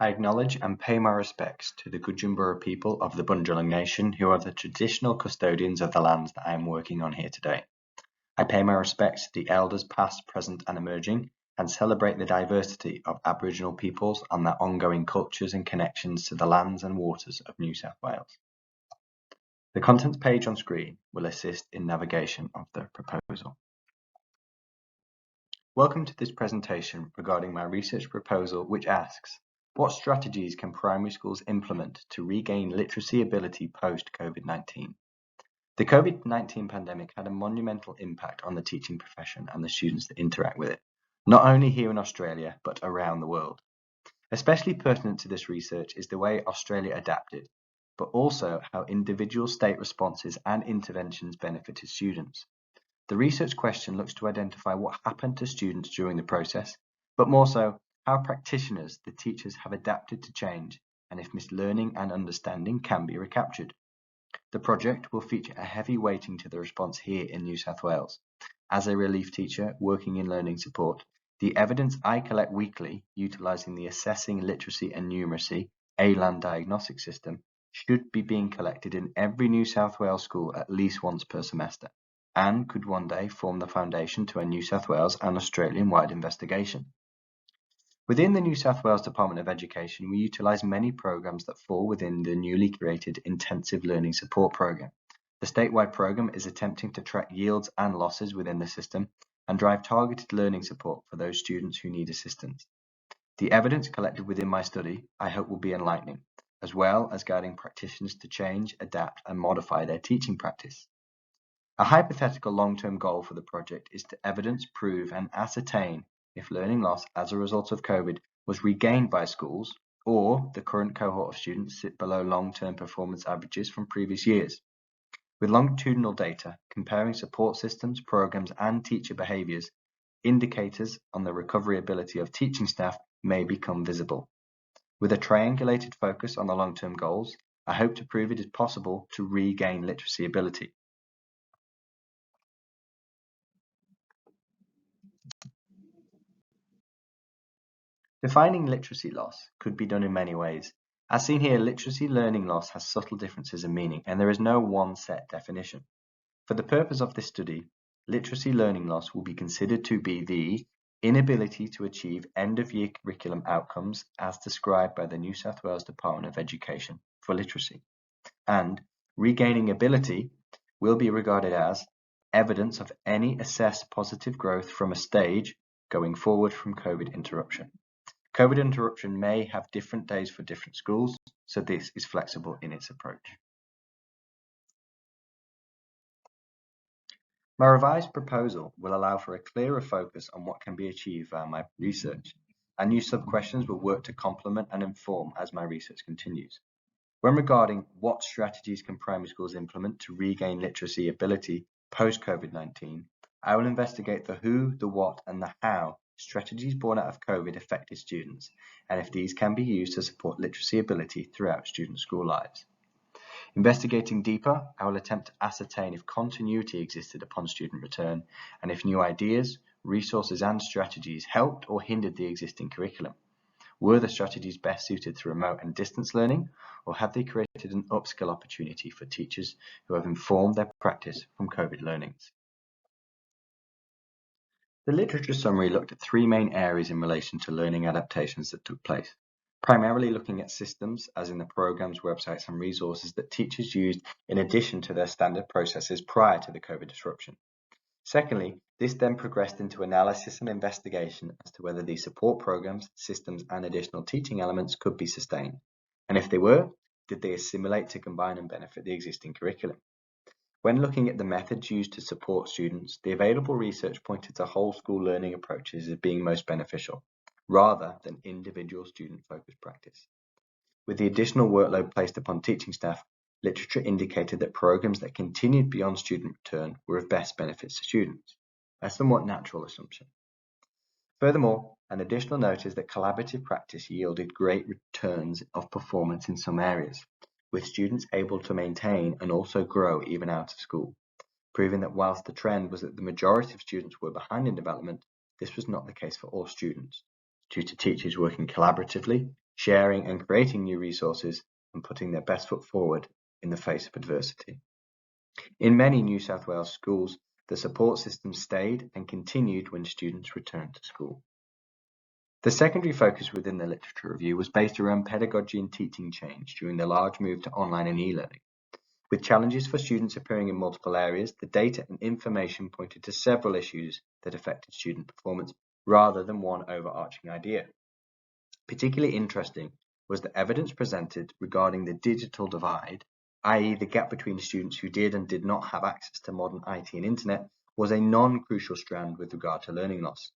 I acknowledge and pay my respects to the Gudjambura people of the Bundjalung Nation, who are the traditional custodians of the lands that I am working on here today. I pay my respects to the elders past, present and emerging, and celebrate the diversity of Aboriginal peoples and their ongoing cultures and connections to the lands and waters of New South Wales. The contents page on screen will assist in navigation of the proposal. Welcome to this presentation regarding my research proposal, which asks, what strategies can primary schools implement to regain literacy ability post-COVID-19? The COVID-19 pandemic had a monumental impact on the teaching profession and the students that interact with it, not only here in Australia, but around the world. Especially pertinent to this research is the way Australia adapted, but also how individual state responses and interventions benefited students. The research question looks to identify what happened to students during the process, but more so, how practitioners, the teachers, have adapted to change, and if missed learning and understanding can be recaptured. The project will feature a heavy weighting to the response here in New South Wales. As a relief teacher working in learning support, the evidence I collect weekly, utilising the Assessing Literacy and Numeracy ALAN diagnostic system, should be being collected in every New South Wales school at least once per semester, and could one day form the foundation to a New South Wales and Australian-wide investigation. Within the New South Wales Department of Education, we utilise many programs that fall within the newly created Intensive Learning Support Program. The statewide program is attempting to track yields and losses within the system and drive targeted learning support for those students who need assistance. The evidence collected within my study, I hope, will be enlightening, as well as guiding practitioners to change, adapt and modify their teaching practice. A hypothetical long-term goal for the project is to evidence, prove and ascertain if learning loss as a result of COVID was regained by schools, or the current cohort of students sit below long-term performance averages from previous years. With longitudinal data, comparing support systems, programs and teacher behaviours, indicators on the recovery ability of teaching staff may become visible. With a triangulated focus on the long-term goals, I hope to prove it is possible to regain literacy ability. Defining literacy loss could be done in many ways. As seen here, literacy learning loss has subtle differences in meaning, and there is no one set definition. For the purpose of this study, literacy learning loss will be considered to be the inability to achieve end-of-year curriculum outcomes as described by the New South Wales Department of Education for literacy, and regaining ability will be regarded as evidence of any assessed positive growth from a stage going forward from COVID interruption. COVID interruption may have different days for different schools, so this is flexible in its approach. My revised proposal will allow for a clearer focus on what can be achieved via my research, and new sub-questions will work to complement and inform as my research continues. When regarding what strategies can primary schools implement to regain literacy ability post-COVID-19, I will investigate the who, the what, and the how strategies born out of COVID affected students, and if these can be used to support literacy ability throughout student school lives. Investigating deeper, I will attempt to ascertain if continuity existed upon student return, and if new ideas, resources and strategies helped or hindered the existing curriculum. Were the strategies best suited to remote and distance learning, or have they created an upskill opportunity for teachers who have informed their practice from COVID learnings? The literature summary looked at three main areas in relation to learning adaptations that took place, primarily looking at systems, as in the programs, websites and resources that teachers used in addition to their standard processes prior to the COVID disruption. Secondly, this then progressed into analysis and investigation as to whether these support programs, systems and additional teaching elements could be sustained, and if they were, did they assimilate to combine and benefit the existing curriculum? When looking at the methods used to support students, the available research pointed to whole school learning approaches as being most beneficial, rather than individual student-focused practice. With the additional workload placed upon teaching staff, literature indicated that programs that continued beyond student return were of best benefits to students, a somewhat natural assumption. Furthermore, an additional note is that collaborative practice yielded great returns of performance in some areas, with students able to maintain and also grow even out of school, proving that whilst the trend was that the majority of students were behind in development, this was not the case for all students, due to teachers working collaboratively sharing and creating new resources, and putting their best foot forward in the face of adversity. In many New South Wales schools, the support system stayed and continued when students returned to school. The secondary focus within the literature review was based around pedagogy and teaching change during the large move to online and e-learning. With challenges for students appearing in multiple areas, the data and information pointed to several issues that affected student performance rather than one overarching idea. Particularly interesting was the evidence presented regarding the digital divide, i.e. the gap between students who did and did not have access to modern IT and internet, was a non-crucial strand with regard to learning loss.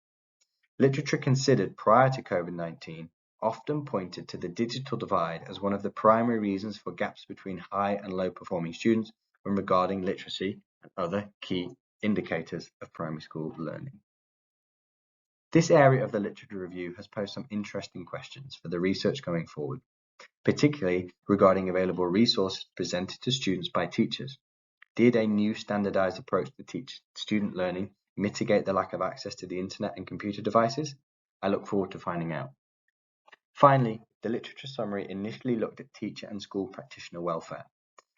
Literature considered prior to COVID-19 often pointed to the digital divide as one of the primary reasons for gaps between high and low performing students when regarding literacy and other key indicators of primary school learning. This area of the literature review has posed some interesting questions for the research going forward, particularly regarding available resources presented to students by teachers. Did a new standardized approach to student learning mitigate the lack of access to the internet and computer devices? I look forward to finding out. Finally, the literature summary initially looked at teacher and school practitioner welfare.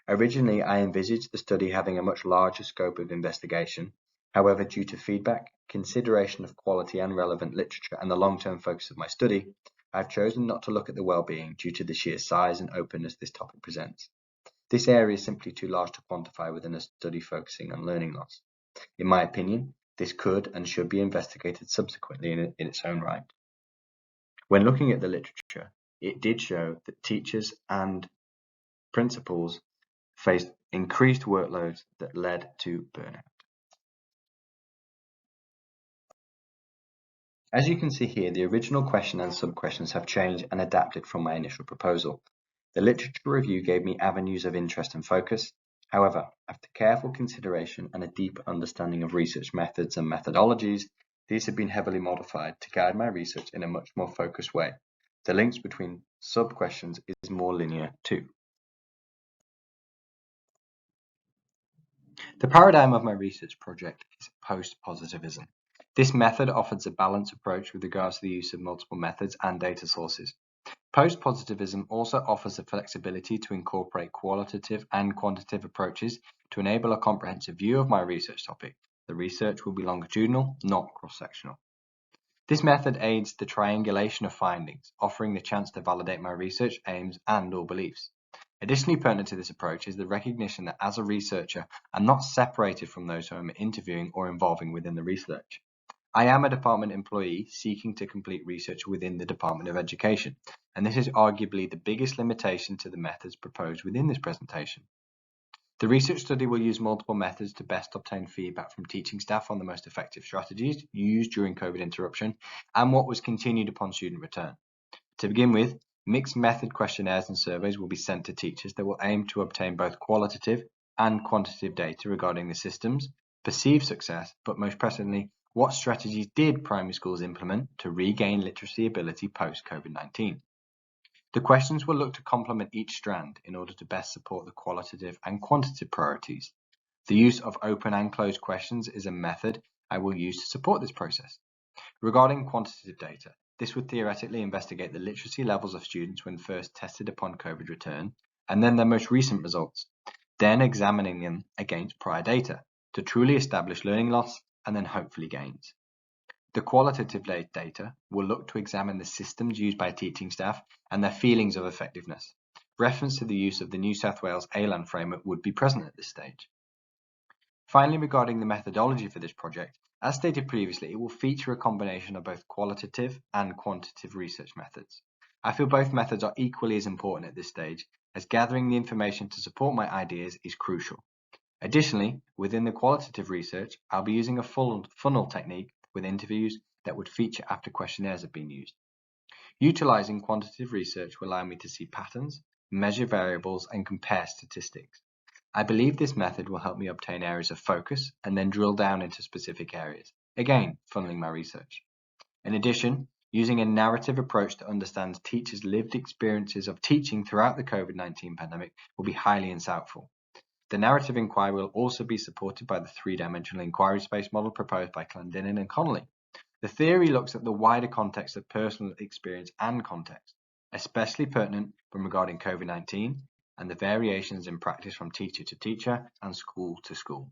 Originally, I envisaged the study having a much larger scope of investigation. However, due to feedback, consideration of quality and relevant literature, and the long-term focus of my study, I've chosen not to look at the well-being due to the sheer size and openness this topic presents. This area is simply too large to quantify within a study focusing on learning loss. In my opinion, this could and should be investigated subsequently in its own right. When looking at the literature, it did show that teachers and principals faced increased workloads that led to burnout. As you can see here, the original question and sub-questions have changed and adapted from my initial proposal. The literature review gave me avenues of interest and focus. However, after careful consideration and a deep understanding of research methods and methodologies, these have been heavily modified to guide my research in a much more focused way. The links between sub-questions is more linear too. The paradigm of my research project is post-positivism. This method offers a balanced approach with regards to the use of multiple methods and data sources. Post-positivism also offers the flexibility to incorporate qualitative and quantitative approaches to enable a comprehensive view of my research topic. The research will be longitudinal, not cross-sectional. This method aids the triangulation of findings, offering the chance to validate my research aims and/or beliefs. Additionally pertinent to this approach is the recognition that as a researcher, I'm not separated from those who I'm interviewing or involving within the research. I am a department employee seeking to complete research within the Department of Education, and this is arguably the biggest limitation to the methods proposed within this presentation. The research study will use multiple methods to best obtain feedback from teaching staff on the most effective strategies used during COVID interruption and what was continued upon student return. To begin with, mixed method questionnaires and surveys will be sent to teachers that will aim to obtain both qualitative and quantitative data regarding the systems, perceived success, but most pressingly, what strategies did primary schools implement to regain literacy ability post-COVID-19? The questions will look to complement each strand in order to best support the qualitative and quantitative priorities. The use of open and closed questions is a method I will use to support this process. Regarding quantitative data, this would theoretically investigate the literacy levels of students when first tested upon COVID return, and then their most recent results, then examining them against prior data to truly establish learning loss and then hopefully gains. The qualitative data will look to examine the systems used by teaching staff and their feelings of effectiveness. Reference to the use of the New South Wales ALAN framework would be present at this stage. Finally, regarding the methodology for this project, as stated previously, it will feature a combination of both qualitative and quantitative research methods. I feel both methods are equally as important at this stage, as gathering the information to support my ideas is crucial. Additionally, within the qualitative research, I'll be using a funnel technique with interviews that would feature after questionnaires have been used. Utilizing quantitative research will allow me to see patterns, measure variables, and compare statistics. I believe this method will help me obtain areas of focus and then drill down into specific areas, again, funneling my research. In addition, using a narrative approach to understand teachers' lived experiences of teaching throughout the COVID-19 pandemic will be highly insightful. The narrative inquiry will also be supported by the three-dimensional inquiry space model proposed by Clendenin and Connolly. The theory looks at the wider context of personal experience and context. especially pertinent when regarding COVID-19 and the variations in practice from teacher to teacher and school to school.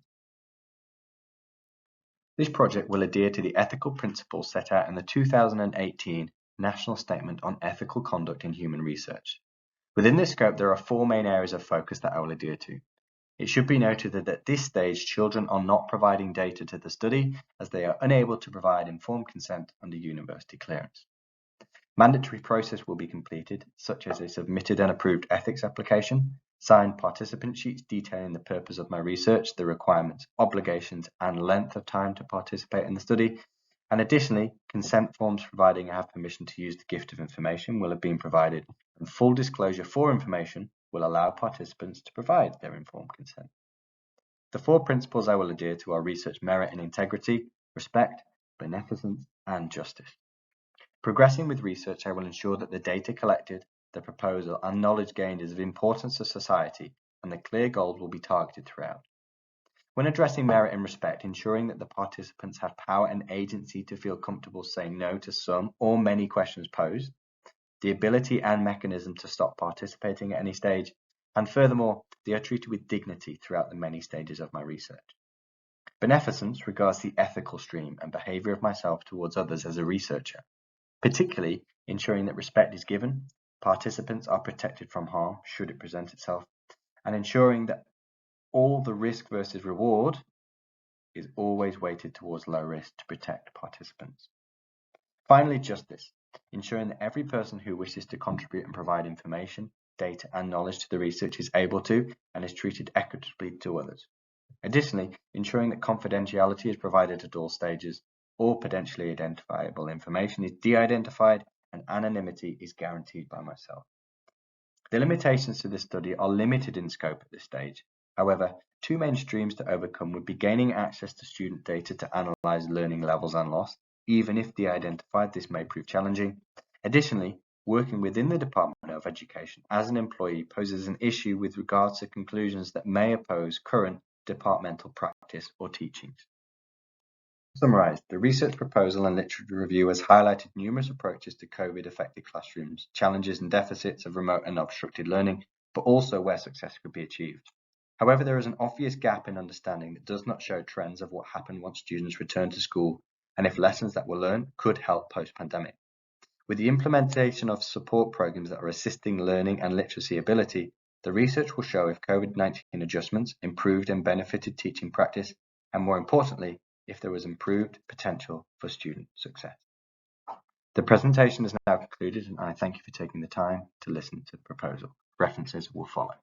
This project will adhere to the ethical principles set out in the 2018 National Statement on Ethical Conduct in Human Research. Within this scope, there are 4 main areas of focus that I will adhere to. It should be noted that at this stage, children are not providing data to the study as they are unable to provide informed consent under university clearance. Mandatory process will be completed, such as a submitted and approved ethics application, signed participant sheets detailing the purpose of my research, the requirements, obligations, and length of time to participate in the study, and additionally, consent forms providing I have permission to use the gift of information will have been provided, and full disclosure for information will allow participants to provide their informed consent. The 4 principles I will adhere to are research merit and integrity, respect, beneficence, and justice. Progressing with research, I will ensure that the data collected, the proposal, and knowledge gained is of importance to society, and the clear goals will be targeted throughout. When addressing merit and respect, ensuring that the participants have power and agency to feel comfortable saying no to some or many questions posed, the ability and mechanism to stop participating at any stage, and furthermore, they are treated with dignity throughout the many stages of my research. Beneficence regards the ethical stream and behavior of myself towards others as a researcher, particularly ensuring that respect is given, participants are protected from harm should it present itself, and ensuring that all the risk versus reward is always weighted towards low risk to protect participants. Finally, justice, ensuring that every person who wishes to contribute and provide information, data, and knowledge to the research is able to and is treated equitably to others. Additionally, ensuring that confidentiality is provided at all stages, all potentially identifiable information is de-identified, and anonymity is guaranteed by myself. The limitations to this study are limited in scope at this stage. However, 2 main streams to overcome would be gaining access to student data to analyze learning levels and loss. Even if de-identified, this may prove challenging. Additionally, working within the Department of Education as an employee poses an issue with regards to conclusions that may oppose current departmental practice or teachings. To summarize, the research proposal and literature review has highlighted numerous approaches to COVID-affected classrooms, challenges and deficits of remote and obstructed learning, but also where success could be achieved. However, there is an obvious gap in understanding that does not show trends of what happened once students returned to school and if lessons that were learned could help post-pandemic. With the implementation of support programs that are assisting learning and literacy ability, the research will show if COVID-19 adjustments improved and benefited teaching practice, and more importantly, if there was improved potential for student success. The presentation is now concluded, and I thank you for taking the time to listen to the proposal. References will follow.